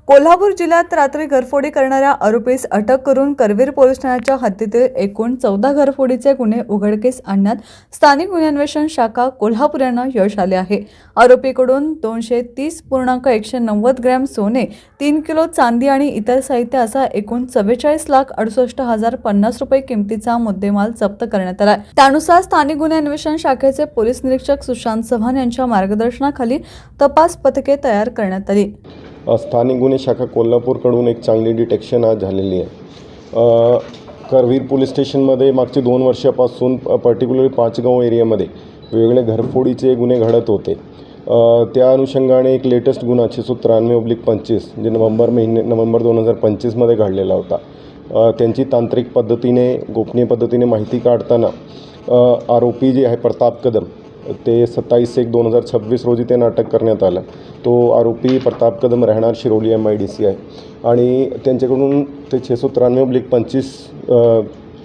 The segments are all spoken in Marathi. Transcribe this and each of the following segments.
कोल्हापूर जिल्ह्यात रात्री घरफोडी करणाऱ्या आरोपीस अटक करून करवीर पोलीस ठाण्याच्या हद्दीतील एकूण 14 घरफोडीचे गुन्हे उघडकीस आणण्यात स्थानिक गुन्हे अन्वेषण शाखा कोल्हापूर यांना यश आले आहे। आरोपीकडून 230.190 ग्रॅम सोने, 3 किलो चांदी आणि इतर साहित्य असा एकूण 44,68,050 रुपये किमतीचा मुद्देमाल जप्त करण्यात आला। त्यानुसार स्थानिक गुन्हे अन्वेषण शाखेचे पोलीस निरीक्षक सुशांत चव्हाण यांच्या मार्गदर्शनाखाली तपास पथके तयार करण्यात आली। स्थानिक गुन्हे शाखा कोल्हापूरकडून एक चांगली डिटेक्शन आज झालेली आहे। करवीर पोलीस स्टेशनमध्ये मागचे 2 वर्षापासून पर्टिक्युलरली पाचगाव एरियामध्ये वेगवेगळे घरफोडीचे गुन्हे घडत होते। त्या अनुषंगाने एक लेटेस्ट गुन्हा 693/25 जे नोव्हेंबर 2025 घडलेला होता। त्यांची तांत्रिक पद्धतीने गोपनीय पद्धतीने माहिती काढताना आरोपी जे आहे प्रताप कदम ते 27/1/2026 रोजी त्यांना अटक करण्यात आलं। तो आरोपी प्रताप कदम राहणार शिरोली MIDC आहे आणि त्यांच्याकडून ते 693/25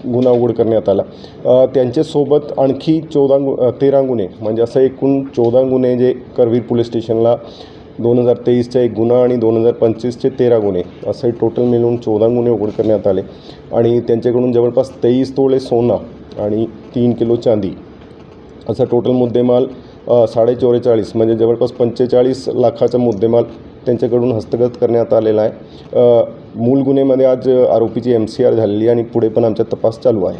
गुन्हा उघड करण्यात आला। त्यांच्यासोबत आणखी 13 गुन्हे म्हणजे असं एकूण 14 गुन्हे जे करवीर पोलीस स्टेशनला 2023चा एक गुन्हा आणि 2025चे 13 गुन्हे असे टोटल मिळून 14 गुन्हे उघड करण्यात आले आणि त्यांच्याकडून जवळपास 23 तोळे सोना आणि 3 किलो चांदी असा टोटल मुद्देमाल 44.5 म्हणजे जवळपास 45 लाखाचा मुद्देमाल त्यांच्याकडून हस्तगत करण्यात आलेला आहे। मूळ गुन्ह्यामध्ये आज आरोपीची MCR झालेली आणि पुढे पण आमचा तपास चालू आहे।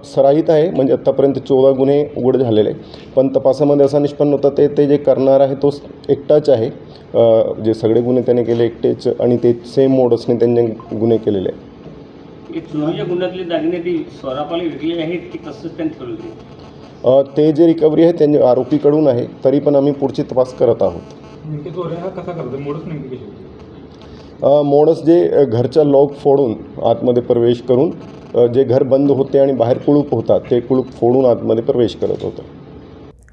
सराईत आहे म्हणजे आत्तापर्यंत 14 गुन्हे उघड झालेले, पण तपासामध्ये असा निष्पन्न होता ते जे करणार आहे तो एकटाच आहे। जे सगळे गुन्हे त्याने केले एकटेच आणि ते सेम मोडसने त्यांनी गुन्हे केलेले आहे। चोरीच्या गुन्ह्यातले दागिने ती स्वरापाली विकले आहेत की तसंच त्यांनी ठेवले? ते जे रिकव्हरी आहे त्यांनी आरोपीकडून आहे, तरी पण आम्ही पुढची तपास करत आहोत। नेमके चोऱ्या हा कसा करतो? मोडस नेमकी कशी? मोडस जे घरचा लॉक फोडून आतमध्ये प्रवेश करून जे घर बंद होते आणि बाहेर कुलूप होता ते कुलूप फोडून आतमध्ये प्रवेश करत होतं।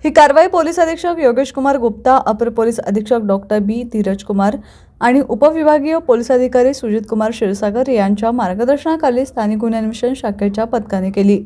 ही कारवाई पोलीस अधीक्षक योगेश कुमार गुप्ता, अपर पोलीस अधीक्षक डॉक्टर B धीरज कुमार आणि उपविभागीय पोलीस अधिकारी सुजित कुमार क्षीरसागर यांच्या मार्गदर्शनाखाली स्थानिक गुन्हे अन्वेषण शाखेच्या पथकाने केली।